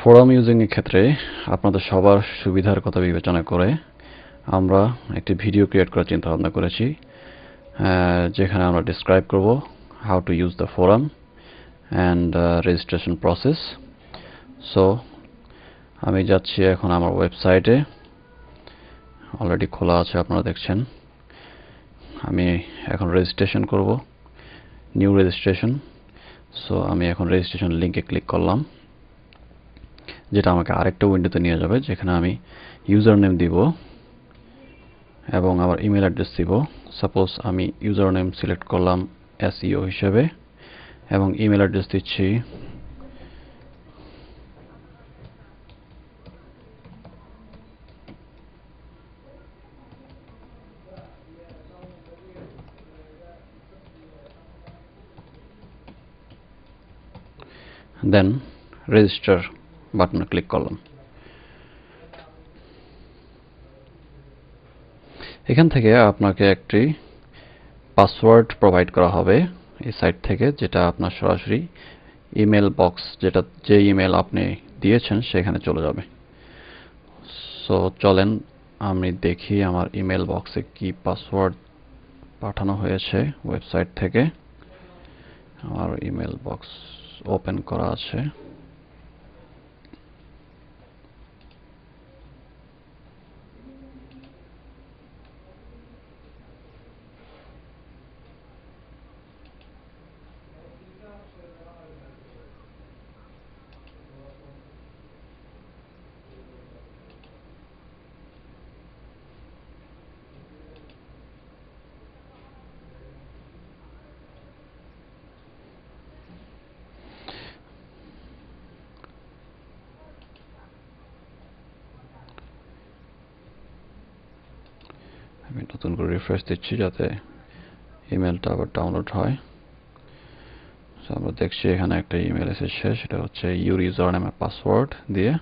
Forum using এর ক্ষেত্রে আপনাদের সবার সুবিধার কথা বিবেচনা করে আমরা একটি ভিডিও ক্রিয়েট করার চিন্তা ভাবনা করেছি, যেখানে আমরা ডেসক্রাইব করব how to use the forum and registration process. So আমি যাচ্ছি এখন আমার ওয়েবসাইটে, অলরেডি খোলা আছে আপনারা দেখছেন। আমি এখন রেজিস্ট্রেশন করব, নিউ রেজিস্ট্রেশন। সো আমি এখন রেজিস্ট্রেশন লিংকে ক্লিক করলাম, যেটা আমাকে আরেকটা উইন্ডোতে নিয়ে যাবে, যেখানে আমি ইউজার নেম দিব এবং আমার ইমেল অ্যাড্রেস দিব। সাপোজ আমি ইউজার নেম সিলেক্ট করলাম SEO হিসেবে এবং ইমেল অ্যাড্রেস দিচ্ছি দেন রেজিস্টার বাটনে ক্লিক করলাম। এখান থেকে আপনাকে একটি পাসওয়ার্ড প্রোভাইড করা হবে এই সাইট থেকে, যেটা আপনার সরাসরি ইমেল বক্স, যে ইমেল আপনি দিয়েছেন সেখানে চলে যাবে। সো চলেন আমি দেখি আমার ইমেল বক্সে কি পাসওয়ার্ড পাঠানো হয়েছে ওয়েবসাইট থেকে। আমার ইমেল বক্স ওপেন করা আছে। আমি নতুন করে রিফ্রেশ দিচ্ছি যাতে ইমেলটা আবার ডাউনলোড হয়। সো আমরা দেখছি এখানে একটা ইমেল এসেছে, সেটা হচ্ছে ইউর ইউজার নেম পাসওয়ার্ড দিয়ে,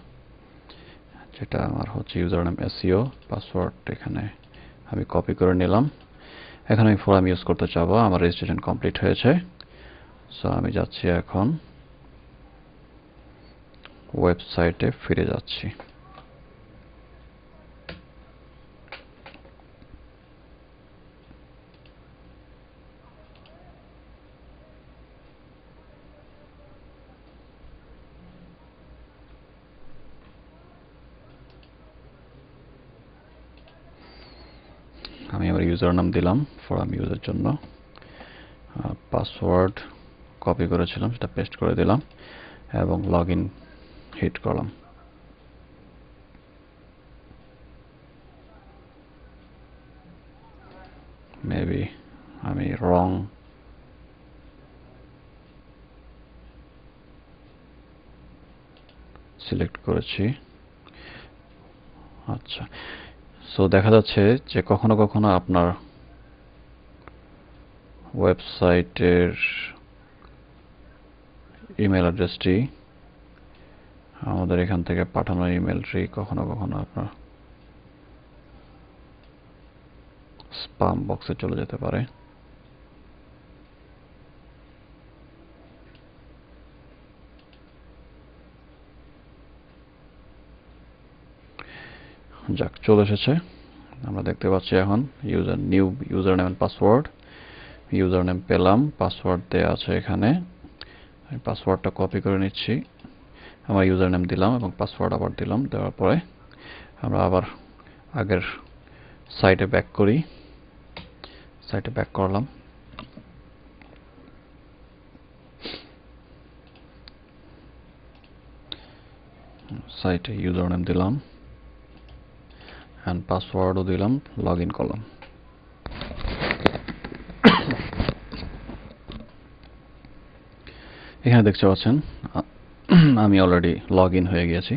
যেটা আমার হচ্ছে ইউজার নেম SEO পাসওয়ার্ড। এখানে আমি কপি করে নিলাম। এখন আমি ফোরাম ইউজ করতে চাবো। আমার রেজিস্ট্রেশন কমপ্লিট হয়েছে। সো আমি যাচ্ছি, এখন ওয়েবসাইটে ফিরে যাচ্ছি। আমি আমার ইউজার নাম দিলাম ফোরাম ইউজের জন্য, পাসওয়ার্ড কপি করেছিলাম সেটা পেস্ট করে দিলাম এবং লগ ইন হিট করলাম। মেবি আমি রং সিলেক্ট করেছি। আচ্ছা, সো দেখা যাচ্ছে যে কখনো কখনো আপনার ওয়েবসাইটের ইমেল অ্যাড্রেসটি, আমাদের এখান থেকে পাঠানো ইমেলটি কখনো কখনো আপনার স্প্যাম বক্সে চলে যেতে পারে। যাক, চলে এসেছে। আমরা দেখতে পাচ্ছি এখন new user name and password. User name পেলাম, পাসওয়ার্ড দেওয়া আছে এখানে। আমি পাসওয়ার্ডটা কপি করে নিচ্ছি। আমার ইউজার নেম দিলাম এবং পাসওয়ার্ড আবার দিলাম। দেওয়ার পরে আমরা আবার আগের সাইটে ব্যাক করি। সাইটে ব্যাক করলাম। সাইটে ইউজার নেম দিলাম এন্ড পাসওয়ার্ডও দিলাম, লগ ইন করলাম। এখানে দেখতে পাচ্ছেন আমি অলরেডি লগ ইন হয়ে গিয়েছি,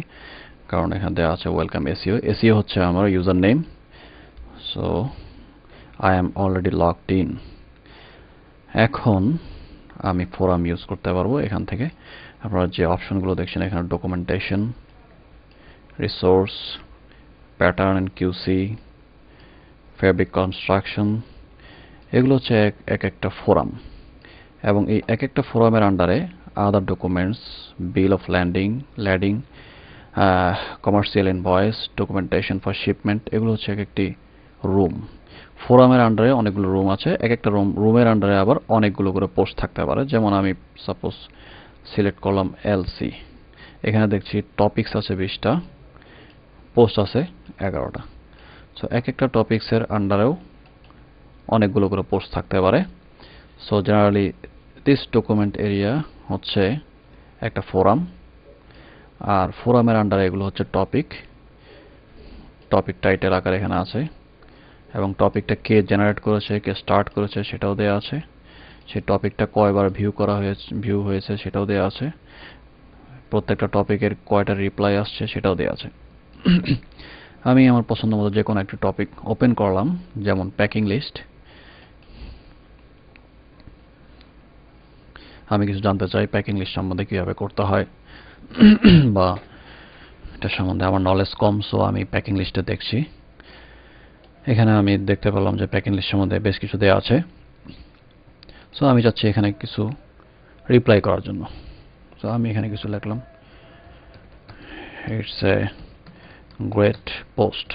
কারণ এখানে দেওয়া আছে ওয়েলকাম SEO। SEO হচ্ছে আমার user name. So I am already logged in. এখন আমি ফোরাম ইউজ করতে পারবো। এখান থেকে আপনারা যে অপশনগুলো দেখছেন এখানে documentation, resource, pattern and QC, fabric construction, এগুলো হচ্ছে এক একটা ফোরাম, এবং এই এক একটা ফোরামের আন্ডারে other documents, bill of landing, commercial invoice, documentation for shipment, এগুলো হচ্ছে এক একটি রুম। ফোরামের আন্ডারে অনেকগুলো রুম আছে, এক একটা রুমের আন্ডারে আবার অনেকগুলো করে পোস্ট থাকতে পারে। যেমন আমি সাপোজ সিলেক্ট করলাম এলসি, এখানে দেখছি টপিকস আছে 20টা, পোস্ট আছে 11টা। সো এক একটা টপিক্সের আন্ডারেও অনেকগুলো করে পোস্ট থাকতে পারে। So generally this document area হচ্ছে একটা ফোরাম, আর ফোরামের আন্ডারে এগুলো হচ্ছে টপিক। টপিক টাইটেল আকারে এখানে আছে, এবং টপিকটা কে জেনারেট করেছে, কে স্টার্ট করেছে সেটাও দেওয়া আছে। সেই টপিকটা কয়বার ভিউ হয়েছে সেটাও দেওয়া আছে। প্রত্যেকটা টপিকের কয়টা রিপ্লাই আসছে সেটাও দেওয়া আছে। আমি আমার পছন্দ মতো যে কোনো একটা টপিক ওপেন করলাম, যেমন প্যাকিং লিস্ট। আমি কিছু জানতে চাই প্যাকিং লিস্ট সম্বন্ধে কীভাবে করতে হয়, বা এটা সম্বন্ধে আমার নলেজ কম, সো আমি প্যাকিং লিস্টে দেখছি। এখানে আমি দেখতে পেলাম যে প্যাকিং লিস্ট সম্বন্ধে বেশ কিছু দেওয়া আছে। সো আমি চাচ্ছি এখানে কিছু রিপ্লাই করার জন্য। সো আমি এখানে কিছু লিখলাম, ইটস এ গ্রেট পোস্ট।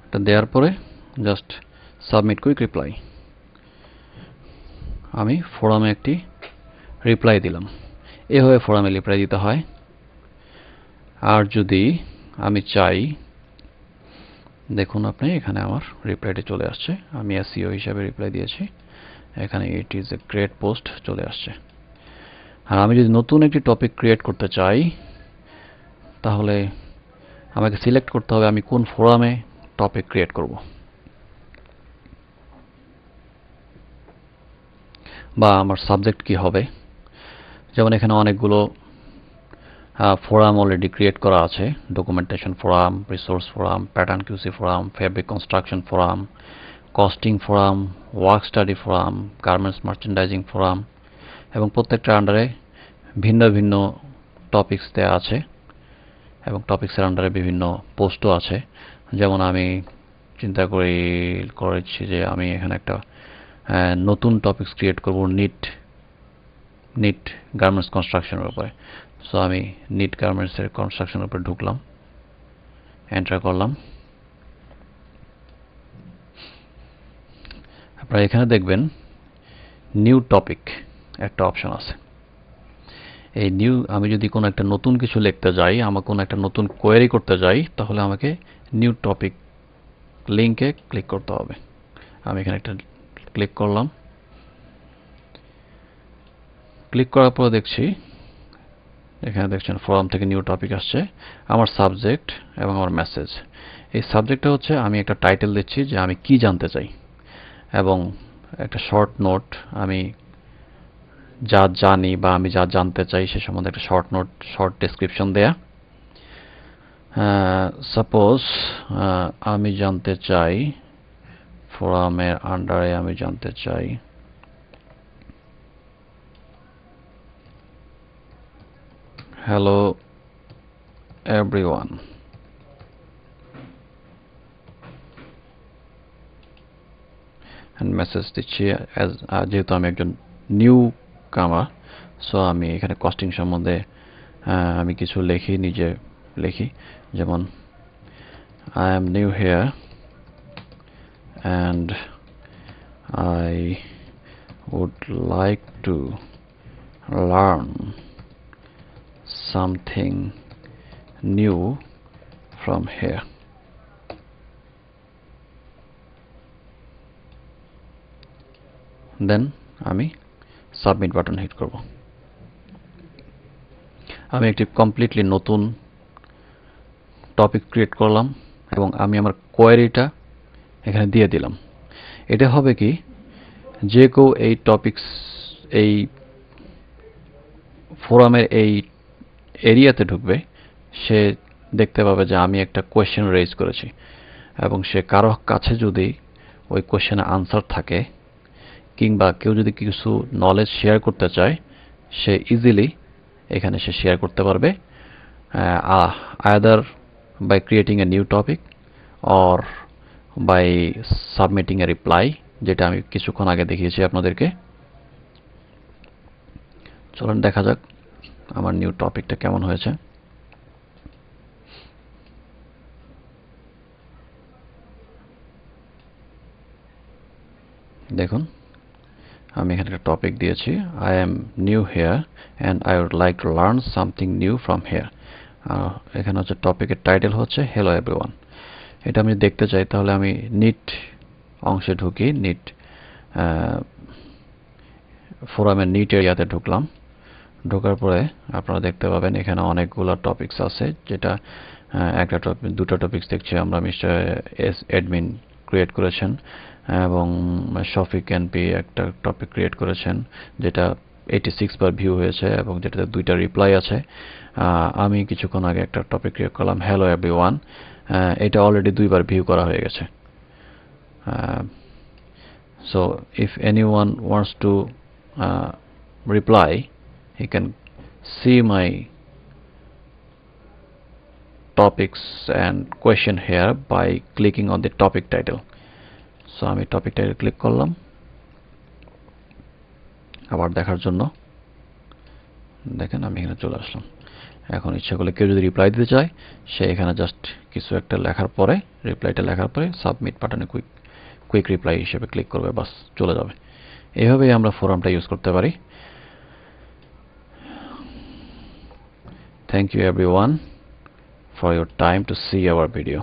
এটা দেওয়ার পরে জাস্ট সাবমিট কুইক রিপ্লাই। আমি ফোরামে একটি রিপ্লাই দিলাম। এভাবে ফোরামে রিপ্লাই দিতে হয়। আর যদি আমি চাই, দেখুন আপনি এখানে আমার রিপ্লাইটি চলে আসছে, আমি এসইও হিসাবে রিপ্লাই দিয়েছি, এখানে it is a great post চলে আসছে। আর আমি যদি নতুন একটি টপিক ক্রিয়েট করতে চাই, তাহলে আমাকে সিলেক্ট করতে হবে আমি কোন ফোরামে টপিক ক্রিয়েট করব, বা আমার সাবজেক্ট কি হবে। যেমন এখানে অনেকগুলো ফোরাম অলরেডি ক্রিয়েট করা আছে, documentation forum, resource forum, pattern QC forum, fabric construction forum, costing forum, work study forum, garments merchandising forum, এবং প্রত্যেকটা আন্ডারে ভিন্ন ভিন্ন টপিকস দেওয়া আছে, এবং টপিক্সের আন্ডারে বিভিন্ন পোস্টও আছে। যেমন আমি চিন্তা করেছি যে আমি এখানে একটা নতুন টপিকস ক্রিয়েট করব নিট গার্মেন্টস কনস্ট্রাকশনের উপরে। সো আমি নিট গার্মেন্টসের কনস্ট্রাকশনের উপরে ঢুকলাম, এন্টার করলাম। আপনারা এখানে দেখবেন নিউ টপিক একটা অপশন আছে। এই আমি যদি কোনো একটা নতুন কিছু লিখতে যাই, আমার কোনো একটা নতুন কোয়েরি করতে যাই, তাহলে আমাকে নিউ টপিক লিঙ্কে ক্লিক করতে হবে। আমি এখানে একটা ক্লিক করলাম। ক্লিক করার পর দেখছি এখানে দেখছেন ফোরাম থেকে নিউ টপিক আসছে, আমার সাবজেক্ট এবং আমার মেসেজ। এই সাবজেক্টটা হচ্ছে আমি একটা টাইটেল দিচ্ছি যে আমি কি জানতে চাই, এবং একটা শর্ট নোট, আমি যা জানি বা আমি যা জানতে চাই সে সম্বন্ধে একটা শর্ট ডেসক্রিপশন দেয়া। সাপোজ আমি জানতে চাই ফোরামের আন্ডারে, আমি জানতে চাই হ্যালো এভরিওয়ান, মেসেজ দিচ্ছি যেহেতু আমি একজন নিউ কামার, সো আমি এখানে কস্টিং সম্বন্ধে আমি কিছু নিজে লিখি, যেমন I am new here and I would like to learn something new from here. Then আমি সাবমিট বাটন হিট করব। আমি একটি কমপ্লিটলি নতুন টপিক ক্রিয়েট করলাম, এবং আমি আমার কোয়েরিটা এখানে দিয়ে দিলাম। এটা হবে কি, যে কেউ এই টপিকস এই ফোরামের এই এরিয়াতে ঢুকবে, সে দেখতে পাবে যে আমি একটা কোয়েশ্চেন রেজ করেছি, এবং সে কারো কাছে যদি ওই কোয়েশ্চেনের আনসার থাকে, কিংবা কেউ যদি কিছু নলেজ শেয়ার করতে চায়, সে ইজিলি এখানে সে শেয়ার করতে পারবে, either by creating a new topic or by submitting a reply, যেটা আমি কিছুক্ষণ আগে দেখিয়েছি আপনাদেরকে। চলুন দেখা যাক আমার নিউ টপিকটা কেমন হয়েছে। দেখুন আমি এখানে একটা টপিক দিয়েছি, I am new here and I would like to learn something new from here. এখানে হচ্ছে টপিকের টাইটেল হচ্ছে হ্যালো এভরিওয়ান। এটা আমি দেখতে চাই, তাহলে আমি নিট অংশে ঢুকি, নিট ফোরামের নিট এরিয়াতে ঢুকলাম। ঢোকার পরে আপনারা দেখতে পাবেন এখানে অনেকগুলো টপিকস আছে, যেটা একটা টপিক, দুটো টপিকস দেখছি আমরা মিস্টার এস অ্যাডমিন ক্রিয়েট করেছেন, এবং শফিক এনপি একটা টপিক ক্রিয়েট করেছেন যেটা 86 বার ভিউ হয়েছে এবং যেটাতে 2টা রিপ্লাই আছে। আমি কিছুক্ষণ আগে একটা টপিক ক্রিয়েট করলাম হ্যালো এভরিওয়ান, এটা অলরেডি 2বার ভিউ করা হয়ে গেছে। So if anyone wants to reply, he can see my topics and question here by clicking on the topic title. So আমি topic title ক্লিক করলাম আবার দেখার জন্য। দেখেন আমি এখানে চলে আসলাম। এখন ইচ্ছা করলে কেউ যদি রিপ্লাই দিতে চায়, সে এখানে জাস্ট কিছু একটা লেখার পরে, রিপ্লাইটা লেখার পরে সাবমিট বাটনে কুইক রিপ্লাই হিসেবে ক্লিক করবে, বাস চলে যাবে। এভাবেই আমরা ফোরামটা ইউজ করতে পারি। Thank you everyone for your time to see our video.